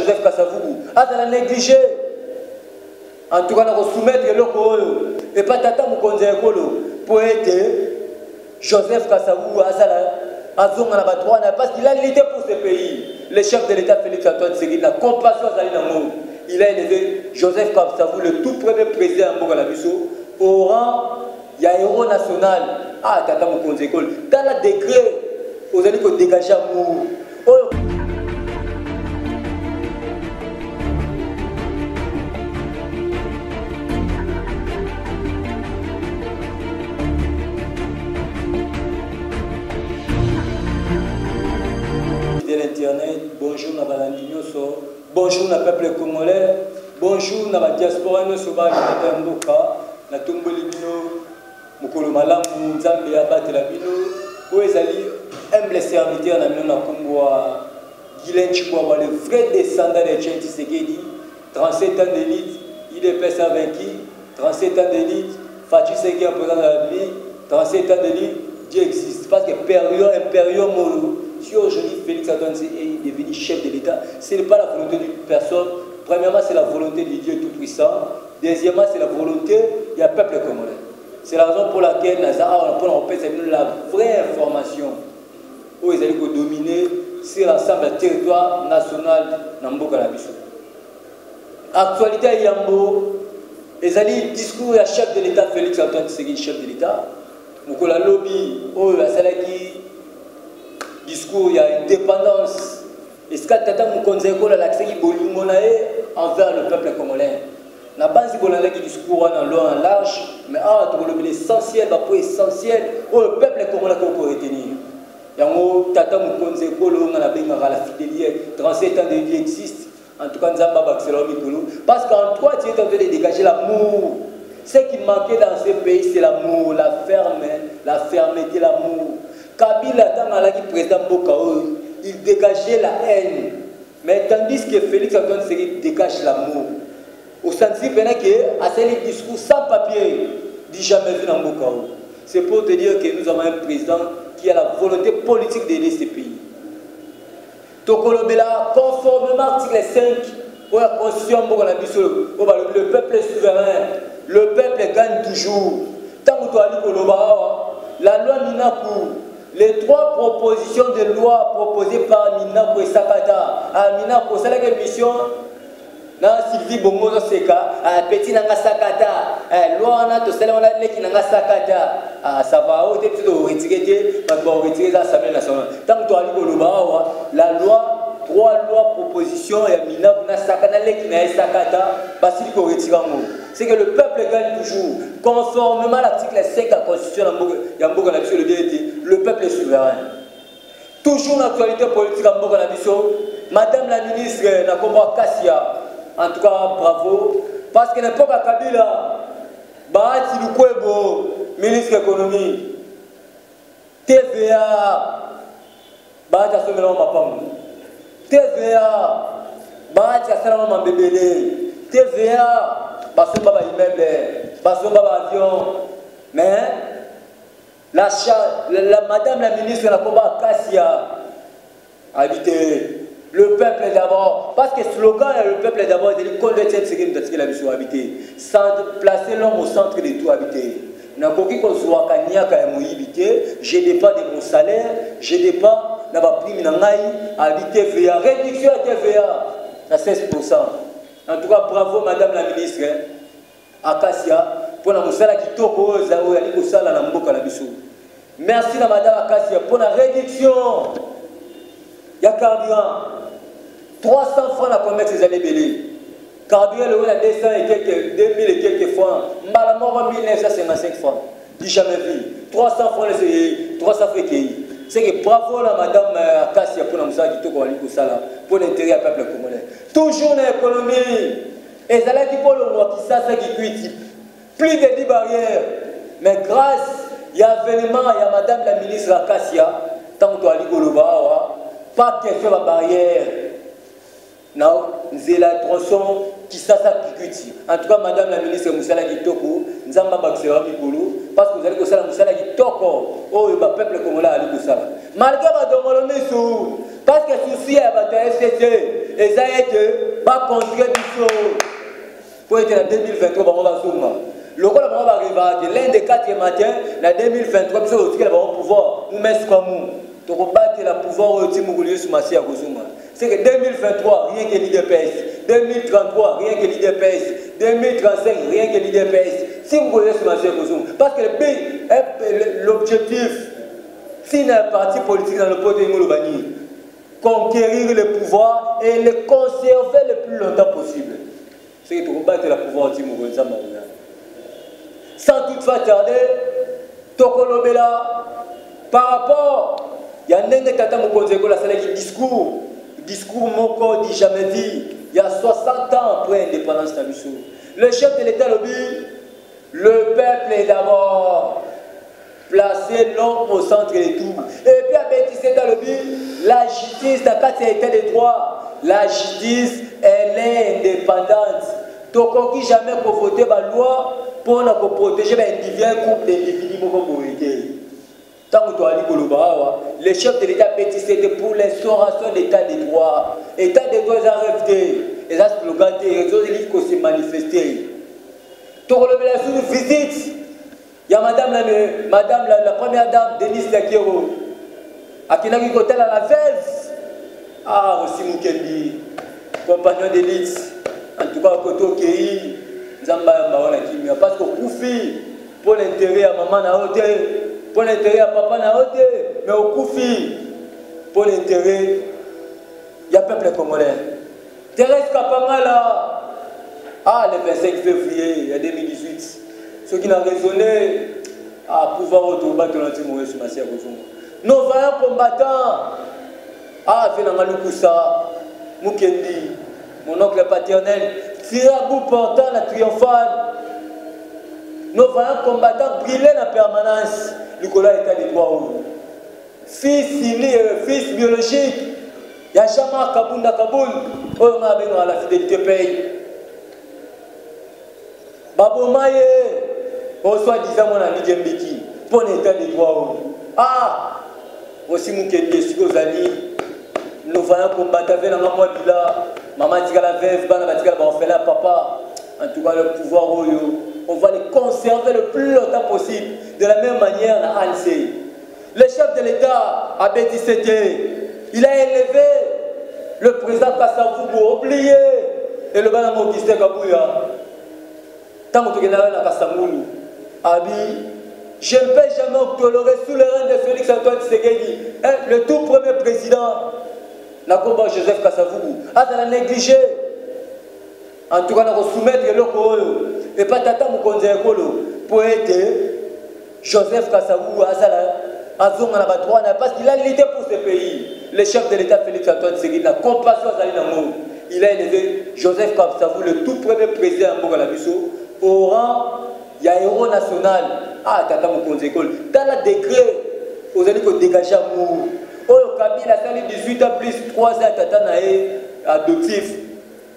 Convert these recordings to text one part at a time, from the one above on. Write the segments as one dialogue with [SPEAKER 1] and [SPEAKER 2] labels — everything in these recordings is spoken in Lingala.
[SPEAKER 1] Joseph Kasavubu a négligé en tout cas de soumettre le et pas tata Mukonze Ekolo pour être Joseph Kasavubu parce qu'il a lutté pour ce pays. Le chef de l'État Félix Antoine Tshisekedi la compassion à Zalinamo. Il a élevé Joseph Kasavubu, le tout premier président de Mbogalabiso, au rang il y a héros national. Ah, tata Mukonze Ekolo. Dans le décret, vous allez dégager amour. L'internet, bonjour na balandinyoso, bonjour na peuple congolais, bonjour na diaspora nyoso ba na mboka na tomboli bino mukolo malamu nzambe ya batela bino o ezali humble serviteur na bino na kombo Guilain Chikwa le vrai descendant de Etienne Tshisekedi, 37 ans d'élite, il est pèse vaincu, 37 ans d'élite, Fatou Tshisekedi en président de la République, 37 ans d'élite, Dieu existe parce que période impériaux molo. Si aujourd'hui Félix Antoine est devenu chef de l'État, ce n'est pas la volonté d'une personne. Premièrement, c'est la volonté du Dieu Tout-Puissant. Deuxièmement, c'est la volonté du peuple congolais. C'est la raison pour laquelle on la vraie information où ils allaient dominer sur l'ensemble du territoire national Namboka Labiso. Actualité à Yambo, ils allaient discours à chef de l'État, Félix Antoine Tshisekedi, chef de l'État. Mukola lobby, oh, la salaki. Discours, il y a indépendance. Est-ce que Tata Mukonze Ekolo a l'accès envers le peuple congolais? La base du discours en long en large, mais l'essentiel, essentiel, le peuple congolais qu'on peut retenir. Tata Mukonze Ekolo a la fidélité, 37 ans de vie existe. En tout cas, parce qu'en toi, tu es en train de dégager l'amour. Ce qui manquait dans ce pays, c'est l'amour, la fermeté, l'amour. Kabila, quand président Mbokao, il dégageait la haine. Mais tandis que Félix Antoine Tshisekedi dégage l'amour. Au sens qu'il a ces discours sans papier, dit jamais vu dans Mbokao. C'est pour te dire que nous avons un président qui a la volonté politique d'aider ce pays. Tokolobela, conformément à l'article 5 de la Constitution, le peuple est souverain, le peuple gagne toujours. Tant que tu as la loi Minakou, les trois propositions de loi proposées par Minako et Sakata. Minako, c'est la mission. Sylvie Bongo Seka, petit Nanga Sakata, loi na to sala na leki Nanga Sakata. Ça va au début de retirer, retirer l'Assemblée nationale. Tant que tu as la loi, trois lois propositions et Minako na Sakata leki na Sakata, parce qu'il retire c'est que le peuple gagne toujours. Conformément à l'article 5 de la Constitution le peuple est souverain. Toujours l'actualité politique à Mboka Nabiso, Madame la ministre Nakombo Kassia, en tout cas bravo, parce que l'époque à Kabila, Bahati Lukwebo, ministre de l'économie, TVA, Bahati Asomelo Mapam, TVA, Bahati Asomelo Mambebele, TVA, Basomba ba immeuble, Basomba ba avion, mais la madame la ministre la combat Kassia habité. Le peuple d'abord, parce que le slogan est le peuple d'abord, c'est le condamné ce qu'il a mission habité. Placer l'homme au centre de tout habité. Je dépends de mon salaire, je dépends de ma prime habité TVA, réduction à TVA à 16%. En tout cas, bravo Madame la ministre Akassia pour la moussala qui toque aux merci à Madame Akassia pour la réduction. Il y a carburant. 300 francs la commerce des années belées. Carburant, le a 200 et quelques, 2000 et quelques francs. Malamor 1955 francs. Dis jamais vu. 300 francs, 300 francs. C'est que bravo la Madame Akassia pour la moussala qui toque pour l'intérêt du peuple congolais. Toujours dans l'économie. Et ça qui pour le roi qui ça qui cuit. Plus de 10 barrières. Mais grâce, il y a événement, il y a Madame la ministre Akassia, tant que tu as dit pas question de barrière. Non, c'est la tronçon qui ça qui cuit. En tout cas, Madame la ministre Moussala Kitoko, nous avons Baxera Mikolo, parce que vous allez que ça, Moussala Kitoko, oh, le peuple congolais a dit ça. Malgré ma demande, parce que souci est à la FCC. et ça est pas contribution pour être en 2023 on va zoomer. Le rôle va arriver l'un des 4 matins en 2023 parce que va au pouvoir nous mettre comme nous donc battre le pouvoir au Timougoulio sur Massi à Kozuma. C'est que 2023 rien que l'IDPS, 2033 rien que l'IDPS, 2035 rien que l'IDPS. Si vous voulez sur Massi à Kozuma parce que l'objectif si un parti politique dans le pot de Moulobani conquérir le pouvoir et le conserver le plus longtemps possible. C'est que tu combattes le pouvoir du Moulobani. Sans toutefois tarder, Tokolobela, par rapport, il y a un tata Mokonzeko, la salle qui discours moko dit jamais dit, il y a 60 ans après l'indépendance de Tabiso. Le chef de l'État lobby, le peuple est d'abord placer l'homme au centre de tout. Et puis à Bétissé dans le but, la justice, dans le état de droit, la justice, elle est indépendante. Donc on ne peut jamais voter la loi pour protéger un groupe d'individus pour aider. Tant que tu as dit le chef de l'État Bétissé pour l'instauration de l'état de droit. État de droit est arrêté. Et ça c'est le slogan, les autres livres qui s'est manifesté. Donc on a une visite. Il y a madame la première dame, Denise Lakiro, à qui n'a côté à la veuve. Ah, aussi Moukendi, compagnon d'élite. En tout cas, côté au Kéi, Zamba Mbawana Kimia. Parce que Koufi, pour l'intérêt à maman na hôte, pour l'intérêt à papa na hôte, mais au Koufi, pour l'intérêt, il y a peuple congolais. Thérèse Kapangala, ah, le 25 février 2018. Ceux qui n'ont raisonné à pouvoir autobattre l'anti-mourir sur Massia Kozuma. Nos vaillants combattants, ah, Fenangalukusa, Mukendi, mon oncle paternel, Tirabou portant la triomphale. Nos vaillants combattants brillaient en permanence. Nicolas était des droits. Fils biologique, Yachama Kabunda Kaboul, on a bien la fidélité pays. Babomaye. On soit disant mon ami Djembeki, pour l'état des droits. Ah, aussi mon kédé, si vous allez, nous voyons combattre avec la maman Bila, maman dit la veuve, on fait la papa. En tout cas, le pouvoir, on va les conserver le plus longtemps possible. De la même manière, à Hansé. Le chef de l'État a Bétissé, il a élevé le président Kassavou, oublié, et le banamo Augustin Kabouya. Tant que tu es là, Kassamoulou. Abi, je ne peux jamais tolérer sous le règne de Félix Antoine Tshisekedi, le tout premier président, Nakomba Joseph Kasavubu, a négligé. En tout cas, on va soumettre le Kolo, et pas Tata Moukonze Kolo, pour être Joseph Kasavubu, parce qu'il a lutté pour ce pays. Le chef de l'État Félix Antoine Tshisekedi, la compassion à Zalinamo, il a élevé Joseph Kasavubu, le tout premier président de Mbogalabiso, au rang. Il y a un héros national. Ah, Tata Moukonze Kolo. Dans le décret, vous allez dégager amour. Oh, Kabila a sali 18 ans plus 3 ans, Tata Naé, adoptif.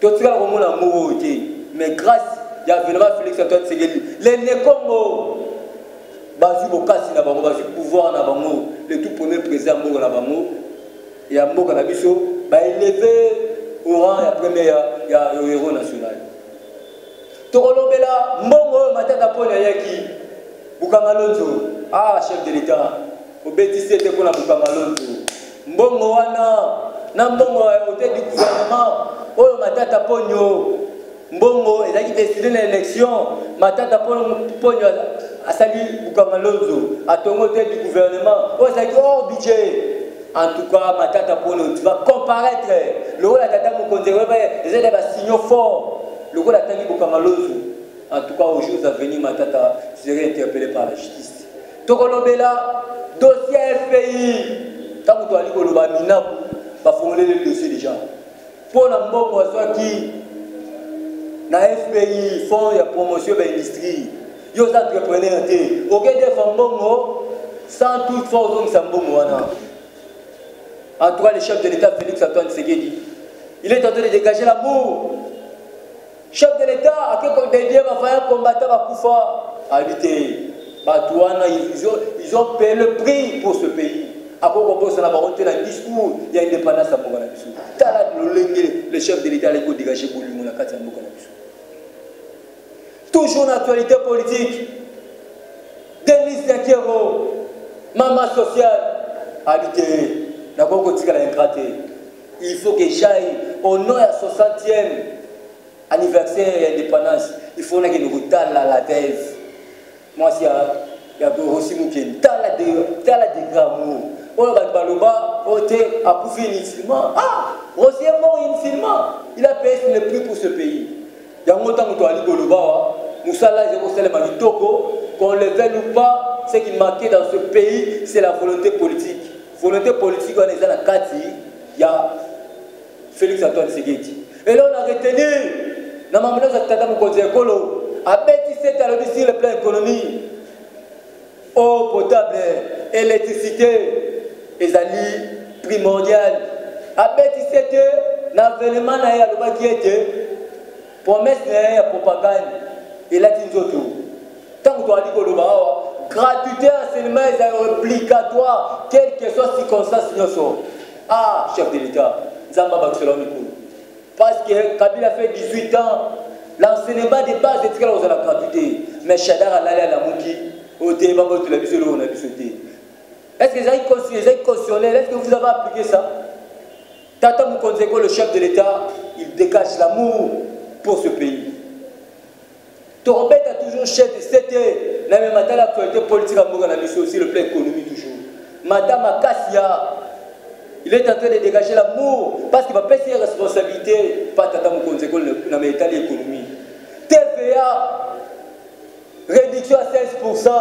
[SPEAKER 1] Tout ça, on a amour. Mais grâce, il y a vraiment Félix Antoine Tshisekedi. Les Nekongo, Bazu Bokasi na bango, Bazu pouvoir na bango, le tout premier président Mboka na bango, et à Mboka na biso, élevé au rang, il y a un héros national. Tokolobela mbongo matata pona yaki Bukamalonzo ah chef de l'État obétissé te pona Bukamalonzo mbongo wana na mbongo hôtel du gouvernement oyo matata ponyo mbongo ezaki décidé l'élection matata ponyo asali Bukamalonzo atongo hôtel du gouvernement oyo ezaki hors budget. En tout cas matata ponyo tu vas comparaître le rôle de Tata Mokonze les aides à signaux forts. Le rôle d'attendre Bukamalonzo, en tout cas aux jours à venir, Matata serait interpellé par la justice. Tokolobela, dossier FPI, tant que tu as dit que le Bamina va formuler le dossier déjà. Pour la mbongo qui, na FPI, font la promotion de l'industrie, ils sont entrepreneurs. Aucun des mbongo, sans toute force, ils mbongo. En tout cas, le chef de l'État, Félix Antoine Tshisekedi, il est en train de dégager l'amour. Chef de l'État, à quel côté il va faire un combattant à Koufa, habité. Ils ont payé le prix pour ce pays. Après, on a un discours, il y a une indépendance à Mboka Nabiso. Le chef de l'État a dégagé pour lui, Mboka Nabiso. Toujours une actualité politique. Denis Nakero, maman sociale, habité, il faut que j'aille au nom de la 60e anniversaire de l'indépendance. Il faut que nous talions la thèse. Moi, il y a aussi une tala de gramour. On va baloba, on a approuvé inutilement. Ah, Rossi est mort inutilement. Il a payé le prix pour ce pays. Il y a longtemps que tu as dit baloba, Moussala, qu'on le veuille ou pas, ce qui manquait dans ce pays, c'est la volonté politique. Volonté politique, on est dans la Kati, il y a Félix Antoine Tshisekedi. Et là, on a retenu, dans ma menace de Tata Mokonzi Ekolo, à 27 à sur le plan économique, eau potable, électricité, les alliés primordiales. À 27 l'avènement qui était promesse de propagande. Et là, tu tant que tu as dit que le gratuité enseignement est obligatoire, quelle que soit la circonstance. Ah, chef de l'État, Zamba Bakselon. Parce que Kabila a fait 18 ans, l'enseignement de base est très à la gratuité. Mais Chadar a allé à la Mouki, au débat de la Bissolo, on a pu sauter. Est-ce que vous avez cautionné? Est-ce que vous avez appliqué ça? Tata Moukonseko, le chef de l'État, il dégage l'amour pour ce pays. Torbet a toujours chef de c'était la même matin l'actualité politique à Mboka Nabiso aussi le plan économique toujours. Madame Akassia, il est en train de dégager l'amour parce qu'il va payer ses responsabilités par Tata Moukonseko dans l'état de l'économie. TVA, réduction à 16%.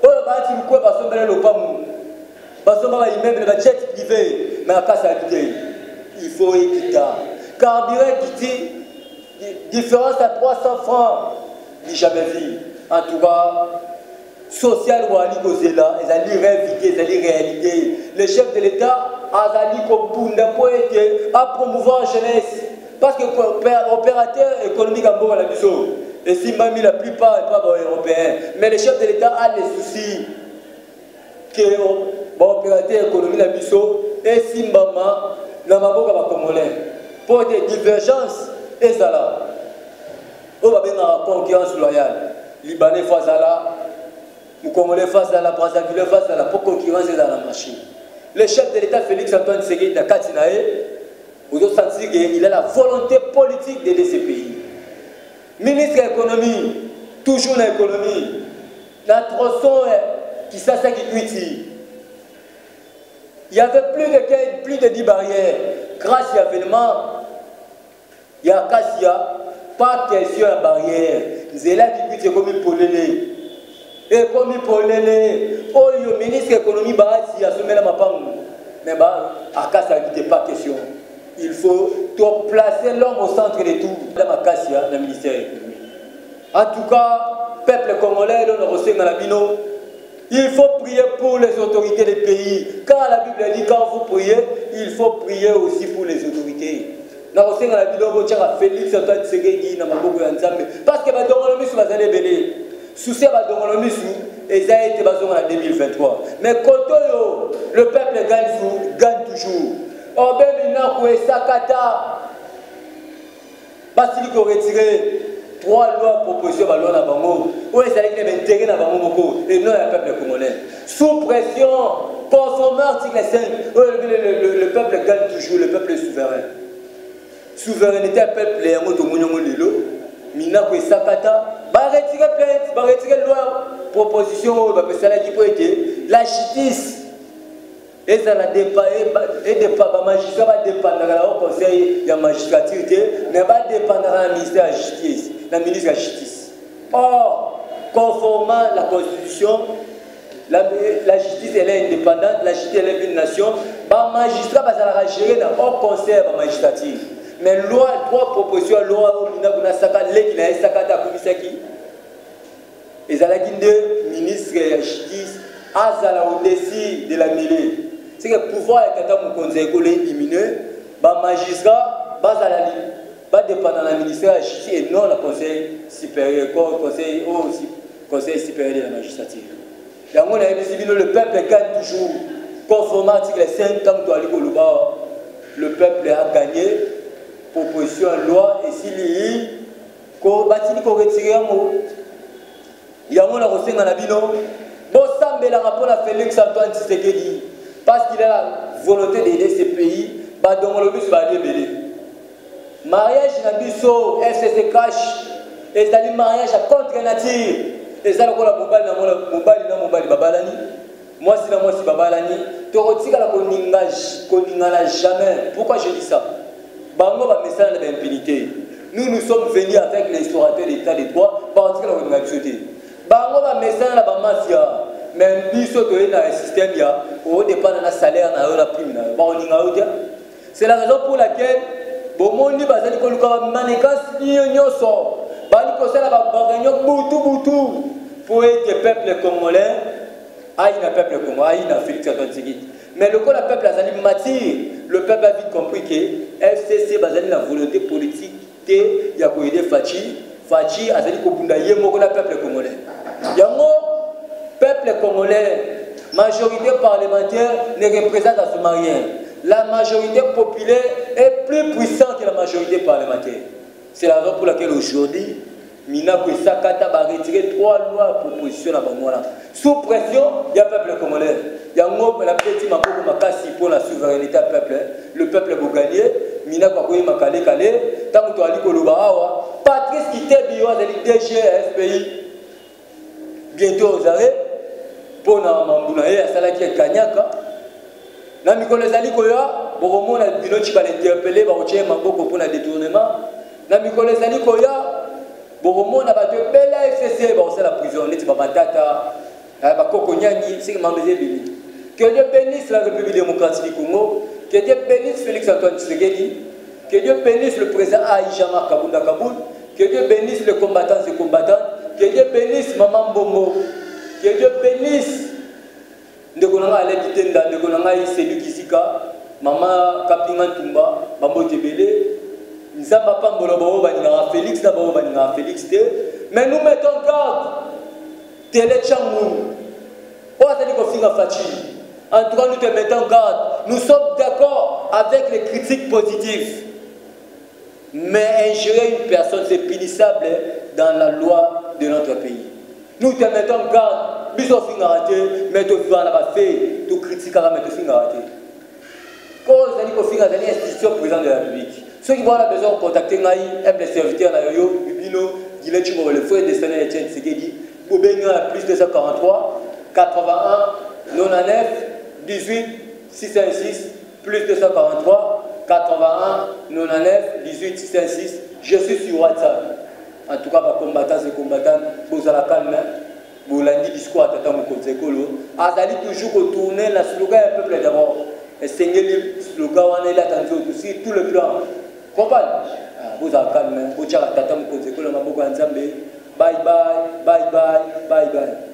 [SPEAKER 1] Oh, bah, tu me crois, parce que le PAMU. Parce que même le jet privé, mais à Akassia il faut équiter. Carburant qui dit différence à 300 francs. Jamais vu. En tout cas, social ou Ali Gozela, ils allaient réinviter, ils allaient réalité. Le chef de l'État a promouvoir la jeunesse. Parce que opérateur économique en Mboka Nabiso, et si même la plupart ne sont pas européens, mais le chef de l'État a les soucis que l'opérateur économique Nabiso et si maman n'a pas de Congolais. Pour des divergences, et ça là. On va bien la concurrence loyale. Libanais face à la, Congolais face à la, Brazzaville face à la, pour concurrence dans la machine. Le chef de l'État Félix Antoine Tshisekedi de Katinae, vous avez senti qu'il a la volonté politique d'aider ces pays. Ministre de l'économie, toujours l'économie, la tronçon qui s'assèque qui il y avait plus de 10 barrières. Grâce à l'événement, il y a Kassia. Pas question à barrière. C'est là qui dit comme polélé. Et comme polélé. Oh, le ministre de l'économie, il a soumis la mapang. Mais à Kassia, il n'était pas question. Il faut placer l'homme au centre de tout. Dans ma Kassia, dans le ministère de l'économie. En tout cas, peuple congolais, on a reçu dans la bino. Il faut prier pour les autorités des pays. Quand la Bible dit quand vous priez, il faut prier aussi pour les autorités. Parce que Félix Antoine Tshisekedi parce que ils ont été en 2023. Mais quand le peuple gagne toujours. On peut Sakata parce qu'il a retiré 3 lois propositions à loi où ils allaient intégrer dans et non le peuple congolais. Sous pression, conformément à l'article 5, le peuple gagne toujours, le peuple est souverain. Souveraineté à peuple, et Mina Sakata, va retirer plainte, va retirer loi, proposition, la justice. Et ça n'a pas magistrat va dépendre au conseil de la magistrature, mais va dépendre du ministère de la justice, la ministre de la justice. Or, conformément à la constitution, la justice elle est indépendante, la justice elle est une nation, le magistrat va gérer dans le conseil de la magistrature. Mais loi, 3 propositions, loi, il y a et ça le ministre de la justice a au-dessus de la mêlée. C'est que le pouvoir est éliminé, le magistrat va dépendre de la ministère de la justice et non le conseil supérieur, conseil supérieur de la magistrature. Le peuple gagne toujours. conformément à l'article 5, tant que le peuple a gagné, proposition de loi, et s'il y a retiré un mot, il y a un mot à retenir dans la bino. Bon, ça me rapport à Félix Antoine Tshisekedi, parce qu'il a la volonté d'aider ces pays, bah, donc le but va aller mêler. Mariage na biso, FCC cash, et c'est un mariage à contre nature. Et ça, le mobile na mobile babalani. Moi, si babalani, tu retires la koningala jamais. Pourquoi je dis ça? Bango va message de l'impunité. Nous sommes venus avec les restaurateurs d'État des droits, pour retirer la koningalité. Bango va message de la mafia. Mais biso to dans un système ya, au dépend de la salaire na la prime na. C'est la raison pour laquelle bomondi bazali ko luka manekas nyonso. Bali ko sala ba baganyo butu pour être peuple congolais. Aïe na peuple congolais, aïe na Félix Antoine Tshisekedi. Mais le peuple azali matir, le peuple a vite compris que FCC bazali la volonté politique te ya ko aider Fachi azali ko bunda yemo na peuple congolais. Yango peuple congolais, majorité parlementaire ne représente absolument rien. La majorité populaire est plus puissante que la majorité parlementaire. C'est la raison pour laquelle aujourd'hui, Mina Sakata va retirer 3 lois propositions à Bangola. Sous pression, il y a le peuple congolais. Il y a la petite Makasi pour la souveraineté du peuple. Le peuple va gagner. Mina Kwakoui Makale Kale. Tant que tu as dit que Patrice Kitebio a dit DGFPI. Bientôt aux arrêts. Pour Namambounaye, à Salaki et Kanyaka. Namiko Zali Koya, Boromon a dit que tu vas l'interpeller, va retirer Mamboko pour le détournement. Namiko Zali Koya. Boromon a battu Bela FCC, c'est la prison, les Babatata, c'est que Dieu bénisse la République démocratique du Congo, que Dieu bénisse Félix Antoine Tshisekedi, que Dieu bénisse le président Aïjama Kabunda Kaboul, que Dieu bénisse les combattants et combattants, que Dieu bénisse Maman Bomo, que Dieu bénisse Ndekonanga Alekitenda, Ndekonanga Isedu Kisika, Maman Kapingan Tumba, Bambo Tebele. Nous avons pas Félix, mais nous mettons garde. Télé Changou. En tout cas, nous te mettons garde. Nous sommes d'accord avec les critiques positives. Mais ingérer une personne, c'est punissable dans la loi de notre pays. Nous te mettons garde. Nous sommes raté, mais tu vas fait, tu critiques, mais tu vas raté. Cause de l'institution président de la République. Ceux qui vont besoin de contacter les serviteurs de Bibino, le frère de Sénat Etienne Tshisekedi, pour bénir à plus 243 81 99 18 616 plus 243 81 99 18 616. Je suis sur WhatsApp. En tout cas, les combattants et combattants, vous allez calmer. Vous l'avez dit, discours à Tata Mokonzekolo. Azali toujours retourner le slogan du peuple d'abord. Et c'est le slogan, on est là, aussi tout le plan. Comprenez? Vous avez calmé. Vous avez Tata Mokonzekolo, bye bye, bye bye, bye bye.